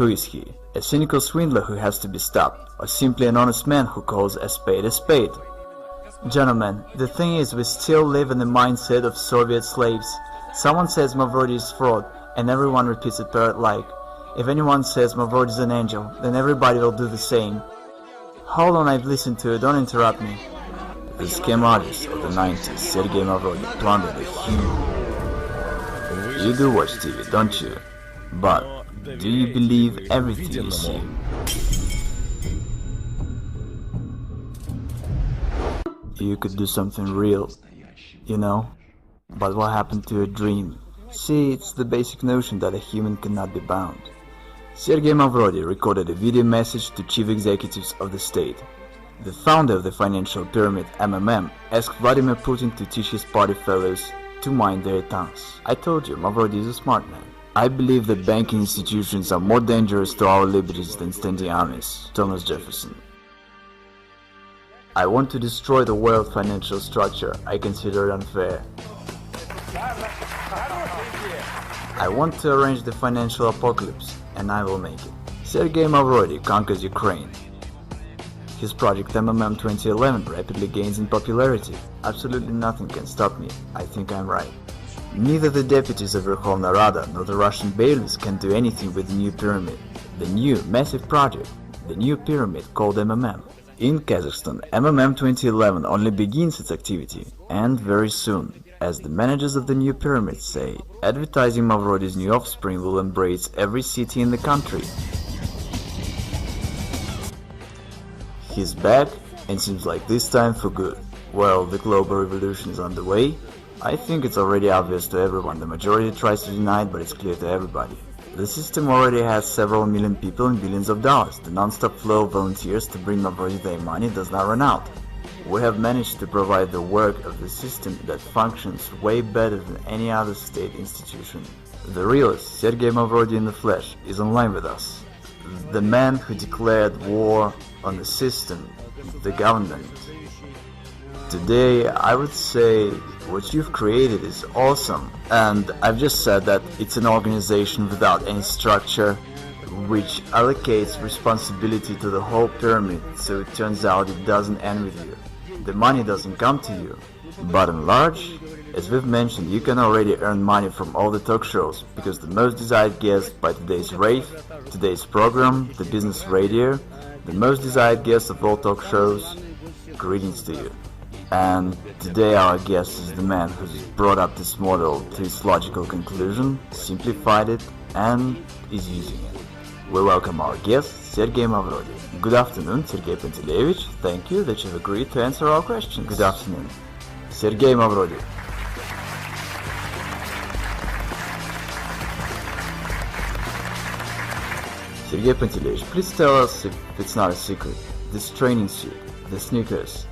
Who is he? A cynical swindler who has to be stopped, or simply an honest man who calls a spade a spade? Gentlemen, the thing is, we still live in the mindset of Soviet slaves. Someone says Mavrodi is fraud, and everyone repeats it parrot-like. If anyone says Mavrodi is an angel, then everybody will do the same. Hold on, I've listened to it, don't interrupt me. The scam artist of the 90s, Sergey Mavrodi, plundered a huge... You do watch TV, don't you? But do you believe everything you see? You could do something real, you know? But what happened to your dream? See, it's the basic notion that a human cannot be bound. Sergey Mavrodi recorded a video message to chief executives of the state. The founder of the financial pyramid, MMM, asked Vladimir Putin to teach his party fellows to mind their tongues. I told you, Mavrodi is a smart man. I believe that banking institutions are more dangerous to our liberties than standing armies. Thomas Jefferson. I want to destroy the world financial structure I consider unfair. I want to arrange the financial apocalypse, and I will make it. Sergey Mavrodi conquers Ukraine. His project MMM 2011 rapidly gains in popularity. Absolutely nothing can stop me. I think I'm right. Neither the deputies of Verkhovna Rada nor the Russian bailiffs can do anything with the new pyramid. The new, massive project, the new pyramid called MMM. In Kazakhstan, MMM 2011 only begins its activity, and very soon, as the managers of the new pyramid say, advertising Mavrodi's new offspring will embrace every city in the country. He's back, and seems like this time for good. Well, the global revolution is underway. I think it's already obvious to everyone. The majority tries to deny it, but it's clear to everybody. The system already has several million people and billions of dollars. The non-stop flow of volunteers to bring Mavrodi their money does not run out. We have managed to provide the work of the system that functions way better than any other state institution. The realist, Sergey Mavrodi in the flesh, is online with us. The man who declared war on the system, the government. Today, I would say what you've created is awesome, and I've just said that it's an organization without any structure, which allocates responsibility to the whole pyramid, so it turns out it doesn't end with you. The money doesn't come to you. Bottom large, as we've mentioned, you can already earn money from all the talk shows, because the most desired guest by today's rave, today's program, the business radio, the most desired guest of all talk shows, greetings to you. And today our guest is the man who's brought up this model to its logical conclusion, simplified it, and is using it. We welcome our guest, Sergey Mavrodi. Good afternoon, Sergey Pantelevich. Thank you that you've agreed to answer our questions. Good afternoon. Sergey Mavrodi. Sergey Pantelevich, please tell us, if it's not a secret, this training suit, the sneakers,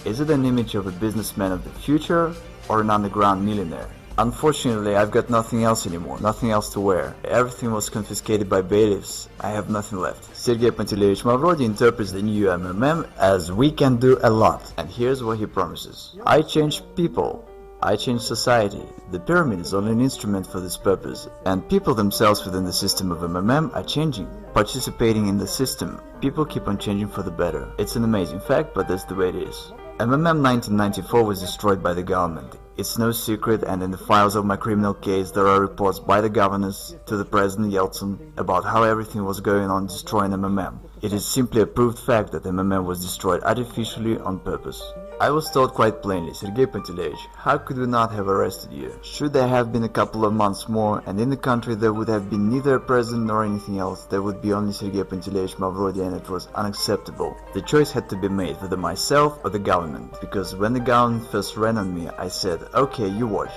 is it an image of a businessman of the future or an underground millionaire? Unfortunately, I've got nothing else anymore, nothing else to wear. Everything was confiscated by bailiffs. I have nothing left. Sergey Pantelevich Mavrodi interprets the new MMM as we can do a lot. And here's what he promises. I change people. I change society. The pyramid is only an instrument for this purpose. And people themselves within the system of MMM are changing, participating in the system. People keep on changing for the better. It's an amazing fact, but that's the way it is. MMM 1994 was destroyed by the government. It's no secret, and in the files of my criminal case there are reports by the governors to the President Yeltsin about how everything was going on destroying MMM. It is simply a proved fact that MMM was destroyed artificially on purpose. I was told quite plainly, Sergey Pantelevich, how could we not have arrested you? Should there have been a couple of months more, and in the country there would have been neither a president nor anything else, there would be only Sergey Pantelevich Mavrodi, and it was unacceptable. The choice had to be made, whether myself or the government, because when the government first ran on me, I said, okay, you watch.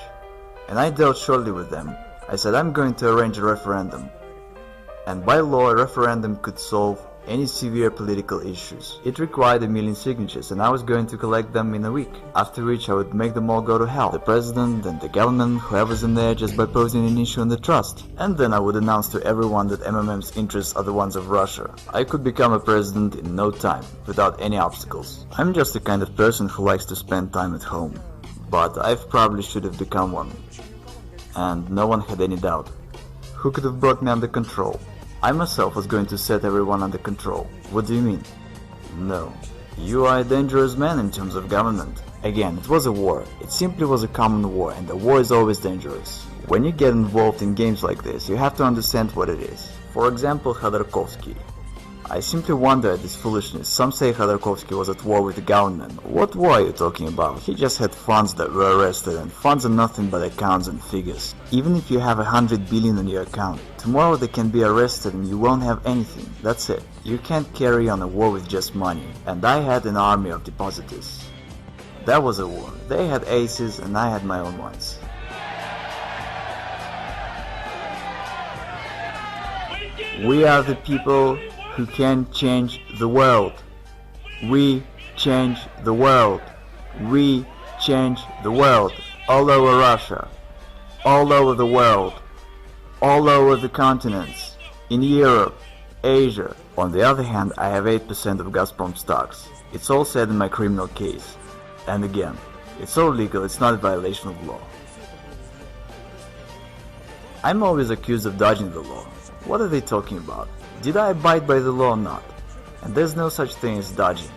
And I dealt shortly with them. I said, I'm going to arrange a referendum. And by law, a referendum could solve any severe political issues. It required 1 million signatures, and I was going to collect them in a week, after which I would make them all go to hell. The president and the government, whoever's in there, just by posing an issue on the trust. And then I would announce to everyone that MMM's interests are the ones of Russia. I could become a president in no time, without any obstacles. I'm just the kind of person who likes to spend time at home. But I probably should have become one. And no one had any doubt. Who could have brought me under control? I myself was going to set everyone under control. What do you mean? No. You are a dangerous man in terms of government. Again, it was a war. It simply was a common war, and a war is always dangerous. When you get involved in games like this, you have to understand what it is. For example, Khodorkovsky. I simply wonder at this foolishness. Some say Khodorkovsky was at war with the government. What war are you talking about? He just had funds that were arrested, and funds are nothing but accounts and figures. Even if you have 100 billion on your account, tomorrow they can be arrested and you won't have anything. That's it. You can't carry on a war with just money. And I had an army of depositors. That was a war. They had aces and I had my own ones. We are the people who can change the world. We change the world. We change the world. All over Russia. All over the world. All over the continents. In Europe. Asia. On the other hand, I have 8% of Gazprom stocks. It's all said in my criminal case. And again, it's all legal, it's not a violation of law. I'm always accused of dodging the law. What are they talking about? Did I abide by the law or not? And there's no such thing as dodging.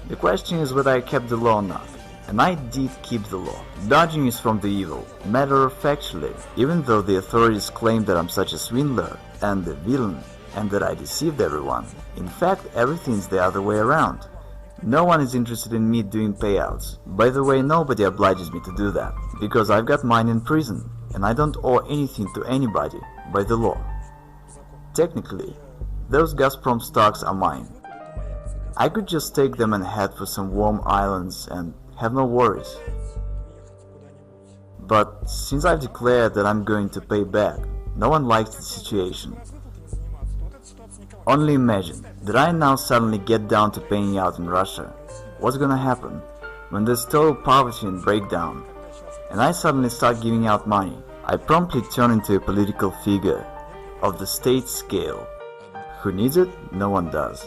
The question is whether I kept the law or not. And I did keep the law. Dodging is from the evil. Matter of factually, even though the authorities claim that I'm such a swindler and a villain and that I deceived everyone, in fact everything's the other way around. No one is interested in me doing payouts. By the way, nobody obliges me to do that, because I've got mine in prison, and I don't owe anything to anybody by the law. Technically, those Gazprom stocks are mine. I could just take them and head for some warm islands and have no worries. But since I've declared that I'm going to pay back, no one likes the situation. Only imagine, did I now suddenly get down to paying out in Russia? What's gonna happen when there's total poverty and breakdown, and I suddenly start giving out money? I promptly turn into a political figure of the state scale. Who needs it? No one does.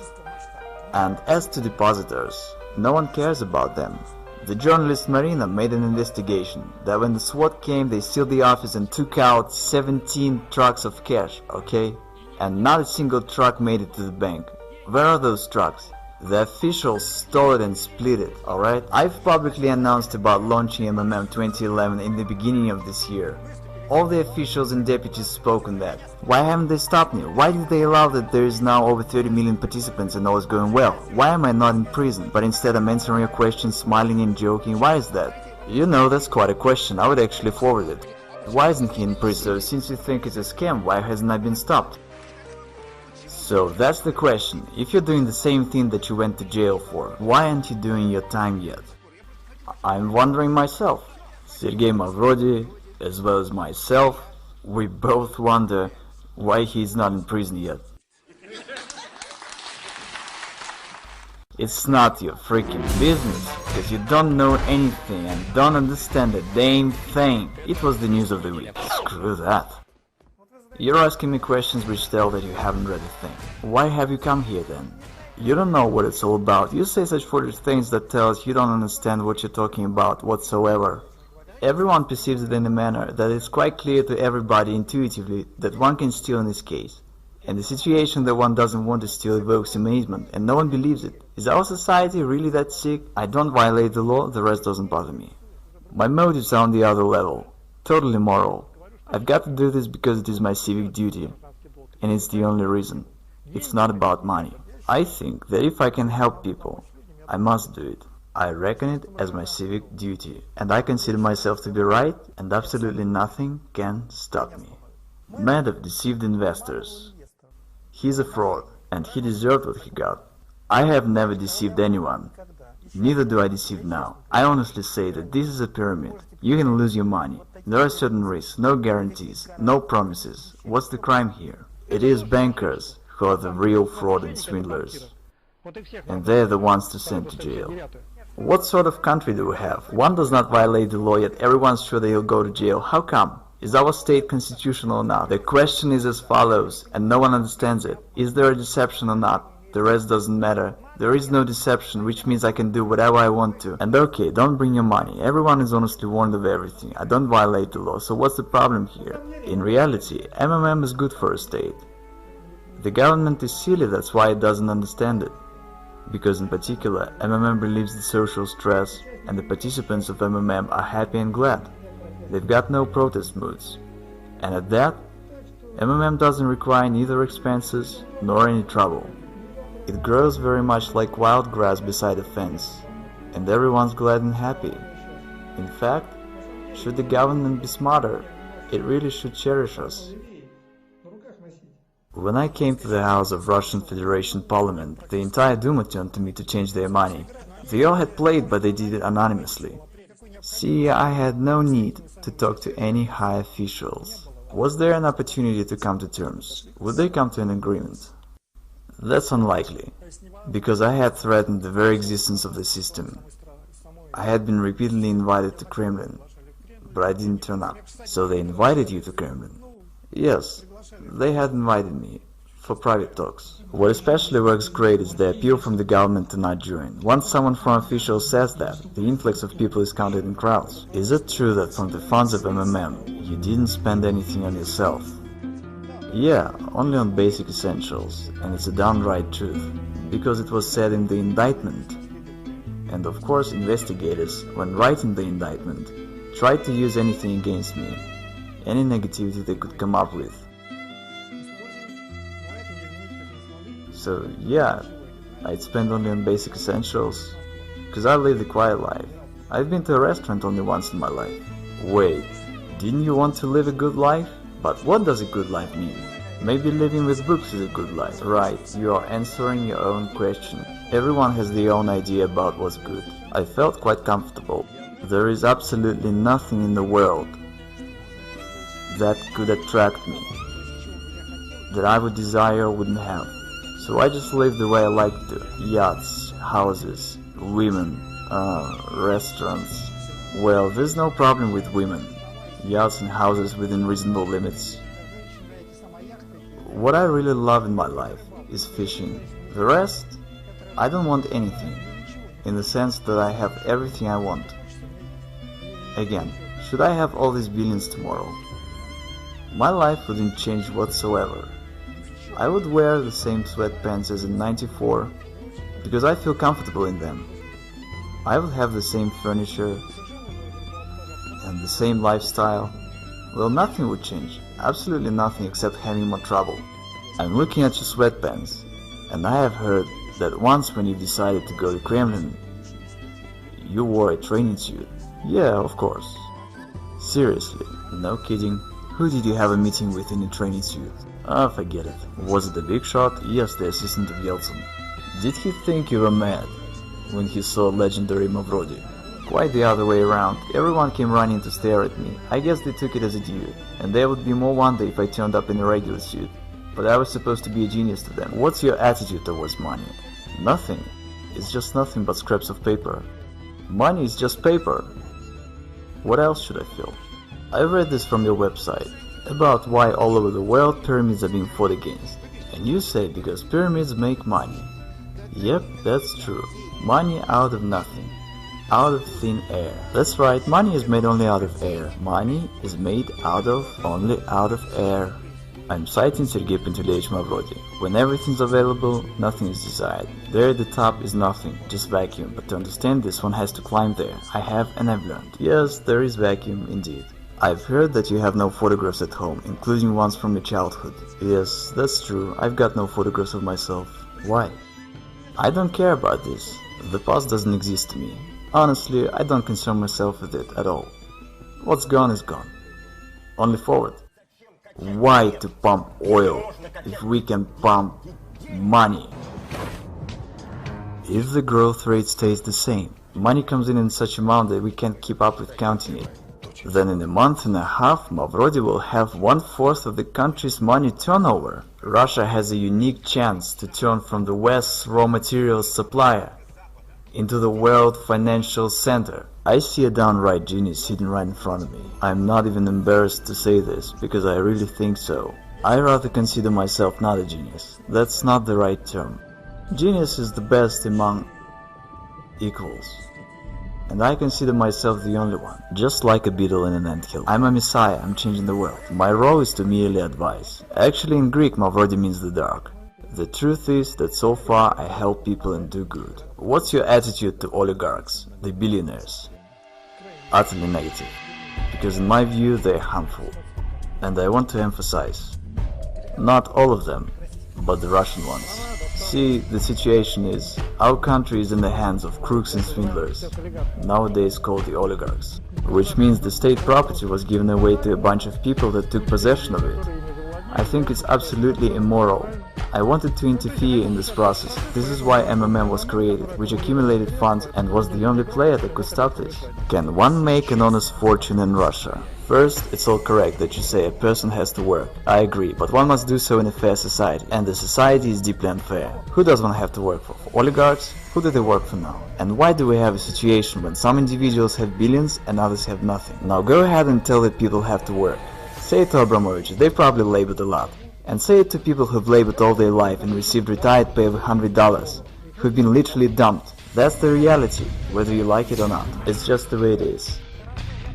And as to depositors, no one cares about them. The journalist Marina made an investigation that when the SWAT came, they sealed the office and took out 17 trucks of cash, okay? And not a single truck made it to the bank. Where are those trucks? The officials stole it and split it, alright? I've publicly announced about launching MMM 2011 in the beginning of this year. All the officials and deputies spoke on that. Why haven't they stopped me? Why did they allow that there is now over 30 million participants and all is going well? Why am I not in prison, but instead I'm answering your questions, smiling and joking? Why is that? You know, that's quite a question. I would actually forward it. Why isn't he in prison? So since you think it's a scam, why hasn't I been stopped? So that's the question. If you're doing the same thing that you went to jail for, why aren't you doing your time yet? I'm wondering myself. Sergey Mavrodi, as well as myself, we both wonder why he's not in prison yet. It's not your freaking business, because you don't know anything and don't understand a damn thing. It was the news of the week. Screw that. You're asking me questions which tell that you haven't read a thing. Why have you come here then? You don't know what it's all about. You say such foolish things that tells you don't understand what you're talking about whatsoever. Everyone perceives it in a manner that is quite clear to everybody intuitively that one can steal in this case. And the situation that one doesn't want to steal evokes amazement, and no one believes it. Is our society really that sick? I don't violate the law, the rest doesn't bother me. My motives are on the other level. Totally moral. I've got to do this because it is my civic duty, and it's the only reason. It's not about money. I think that if I can help people, I must do it. I reckon it as my civic duty, and I consider myself to be right, and absolutely nothing can stop me. Madoff deceived investors. He's a fraud, and he deserved what he got. I have never deceived anyone. Neither do I deceive now. I honestly say that this is a pyramid. You can lose your money. There are certain risks, no guarantees, no promises. What's the crime here? It is bankers who are the real fraud and swindlers. And they're the ones to send to jail. What sort of country do we have? One does not violate the law, yet everyone's sure they'll go to jail. How come? Is our state constitutional or not? The question is as follows, and no one understands it. Is there a deception or not? The rest doesn't matter. There is no deception, which means I can do whatever I want to. And okay, don't bring your money. Everyone is honestly warned of everything. I don't violate the law, so what's the problem here? In reality, MMM is good for a state. The government is silly, that's why it doesn't understand it. Because in particular, MMM relieves the social stress, and the participants of MMM are happy and glad. They've got no protest moods. And at that, MMM doesn't require neither expenses nor any trouble. It grows very much like wild grass beside a fence, and everyone's glad and happy. In fact, should the government be smarter, it really should cherish us. When I came to the house of Russian Federation Parliament, the entire Duma turned to me to change their money. They all had played, but they did it anonymously. See, I had no need to talk to any high officials. Was there an opportunity to come to terms? Would they come to an agreement? That's unlikely, because I had threatened the very existence of the system. I had been repeatedly invited to Kremlin, but I didn't turn up. So they invited you to Kremlin? Yes, they had invited me, for private talks. What especially works great is the appeal from the government to not join. Once someone from officials says that, the influx of people is counted in crowds. Is it true that from the funds of MMM, you didn't spend anything on yourself? Yeah, only on basic essentials, and it's a downright truth, because it was said in the indictment. And of course investigators, when writing the indictment, tried to use anything against me, any negativity they could come up with. So yeah, I'd spend only on basic essentials, because I live the quiet life. I've been to a restaurant only once in my life. Wait, didn't you want to live a good life? But what does a good life mean? Maybe living with books is a good life. Right, you are answering your own question. Everyone has their own idea about what's good. I felt quite comfortable. There is absolutely nothing in the world that could attract me, that I would desire or wouldn't have. So I just live the way I like to. Yachts, houses, women, restaurants. Well, there's no problem with women, yachts and houses within reasonable limits. What I really love in my life is fishing. The rest, I don't want anything, in the sense that I have everything I want. Again, should I have all these billions tomorrow, my life wouldn't change whatsoever. I would wear the same sweatpants as in '94 because I feel comfortable in them. I would have the same furniture and the same lifestyle. Well, nothing would change, absolutely nothing except having more trouble. I'm looking at your sweatpants, and I have heard that once when you decided to go to Kremlin, you wore a training suit. Yeah, of course. Seriously, no kidding. Who did you have a meeting with in a training suit? Ah, forget it. Was it the big shot? Yes, the assistant of Yeltsin. Did he think you were mad when he saw legendary Mavrodi? Quite the other way around. Everyone came running to stare at me. I guess they took it as a due, and there would be more wonder if I turned up in a regular suit. But I was supposed to be a genius to them. What's your attitude towards money? Nothing. It's just nothing but scraps of paper. Money is just paper. What else should I feel? I read this from your website, about why all over the world pyramids are being fought against. And you say because pyramids make money. Yep, that's true. Money out of nothing. Out of thin air. That's right, money is made only out of air. Money is made only out of air. I'm citing Sergey Mavrodi. When everything's available, nothing is desired. There at the top is nothing, just vacuum. But to understand this, one has to climb there. I have and I've learned. Yes, there is vacuum indeed. I've heard that you have no photographs at home, including ones from your childhood. Yes, that's true. I've got no photographs of myself. Why? I don't care about this. The past doesn't exist to me. Honestly, I don't concern myself with it at all. What's gone is gone. Only forward. Why to pump oil if we can pump money? If the growth rate stays the same, money comes in such amount that we can't keep up with counting it. Then in a month and a half, Mavrodi will have 1/4 of the country's money turnover. Russia has a unique chance to turn from the West's raw materials supplier into the world financial center. I see a downright genius sitting right in front of me. I'm not even embarrassed to say this, because I really think so. I rather consider myself not a genius. That's not the right term. Genius is the best among equals. And I consider myself the only one, just like a beetle in an anthill. I'm a messiah, I'm changing the world. My role is to merely advise. Actually in Greek, Mavrodi means the dark. The truth is that so far I help people and do good. What's your attitude to oligarchs, the billionaires? Utterly negative, because in my view they are harmful. And I want to emphasize, not all of them, but the Russian ones. See, the situation is, our country is in the hands of crooks and swindlers, nowadays called the oligarchs, which means the state property was given away to a bunch of people that took possession of it. I think it's absolutely immoral. I wanted to interfere in this process. This is why MMM was created, which accumulated funds and was the only player that could stop this. Can one make an honest fortune in Russia? First, it's all correct that you say a person has to work. I agree, but one must do so in a fair society, and the society is deeply unfair. Who does one have to work for? For oligarchs? Who do they work for now? And why do we have a situation when some individuals have billions and others have nothing? Now go ahead and tell that people have to work. Say it to Abramovich, they probably labored a lot. And say it to people who've labored all their life and received retired pay of $100, who've been literally dumped. That's the reality, whether you like it or not. It's just the way it is.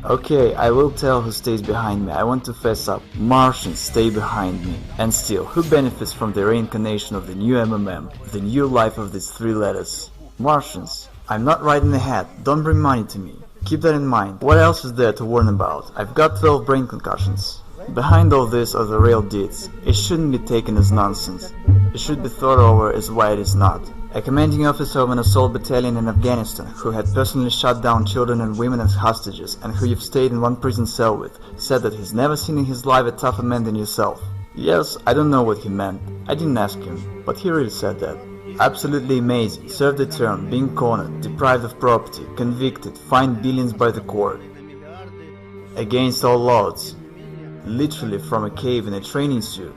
Okay, I will tell who stays behind me. I want to fess up. Martians stay behind me. And still, who benefits from the reincarnation of the new MMM, the new life of these three letters? Martians. I'm not riding ahead. Don't bring money to me. Keep that in mind. What else is there to warn about? I've got 12 brain concussions. Behind all this are the real deeds. It shouldn't be taken as nonsense. It should be thought over as why it is not. A commanding officer of an assault battalion in Afghanistan, who had personally shot down children and women as hostages, and who you've stayed in one prison cell with, said that he's never seen in his life a tougher man than yourself. Yes, I don't know what he meant. I didn't ask him, but he really said that. Absolutely amazing. Served a term, being cornered, deprived of property, convicted, fined billions by the court. Against all odds. Literally from a cave in a training suit.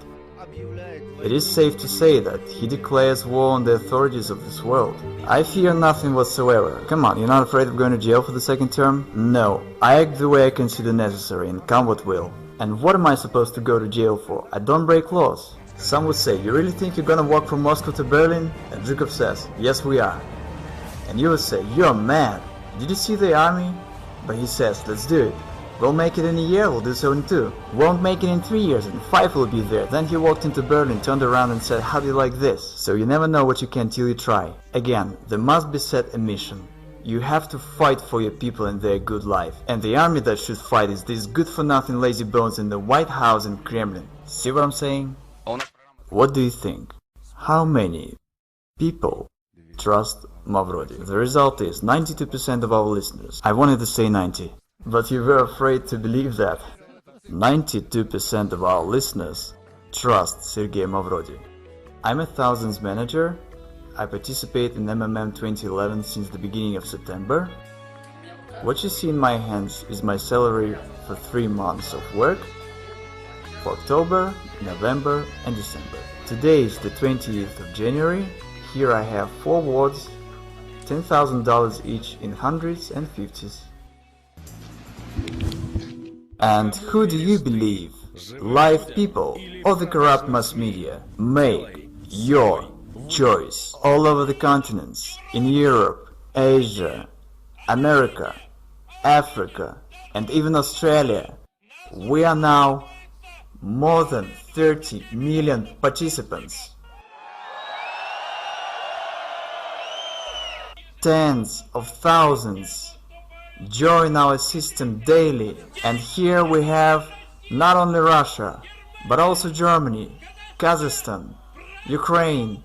It is safe to say that he declares war on the authorities of this world. I fear nothing whatsoever. Come on, you're not afraid of going to jail for the second term? No, I act the way I consider necessary and come what will. And what am I supposed to go to jail for? I don't break laws. Some would say, you really think you're gonna walk from Moscow to Berlin? And Zhukov says, yes we are. And you would say, you're mad. Did you see the army? But he says, let's do it. We'll make it in a year, we'll do so in 2. Won't make it in 3 years, and 5 will be there. Then he walked into Berlin, turned around and said, how do you like this? So you never know what you can till you try. Again, there must be set a mission. You have to fight for your people and their good life. And the army that should fight is these good-for-nothing lazy bones in the White House and Kremlin. See what I'm saying? What do you think? How many people trust Mavrodi? The result is 92% of our listeners. I wanted to say 90. But you were afraid to believe that. 92% of our listeners trust Sergey Mavrodi. I'm a thousands manager. I participate in MMM 2011 since the beginning of September. What you see in my hands is my salary for 3 months of work for October, November and December. Today is the 20th of January. Here I have 4 wards, $10,000 each in hundreds and fifties. And who do you believe, live people or the corrupt mass media? Make your choice. All over the continents, in Europe, Asia, America, Africa, and even Australia, we are now more than 30 million participants. Tens of thousands join our system daily, and here we have not only Russia, but also Germany, Kazakhstan, Ukraine,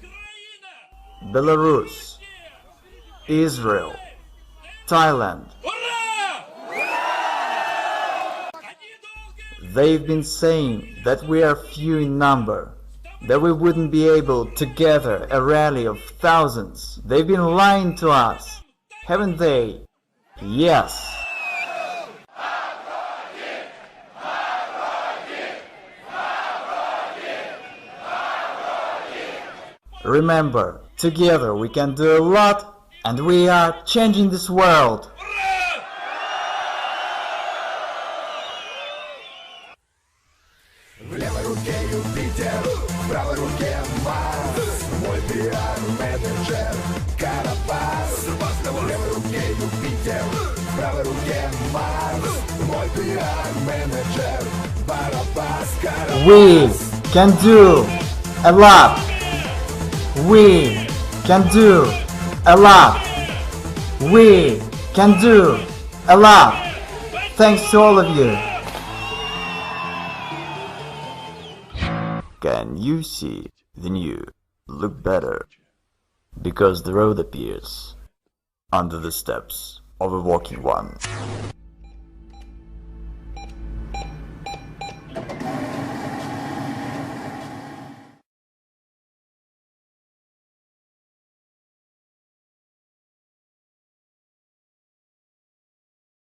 Belarus, Israel, Thailand. They've been saying that we are few in number, that we wouldn't be able to gather a rally of thousands. They've been lying to us, haven't they? Yes. Remember, together we can do a lot, and we are changing this world. В левой руке Юпитер, в правой руке Марс. Мой пиар-менеджер Карапас. В левой руке Юпитер, в правой руке Марс. Мой пиар-менеджер Барабас. We can do a lot. We can do a lot. We can do a lot. Thanks to all of you. Can you see the new look better? Because the road appears under the steps of a walking one.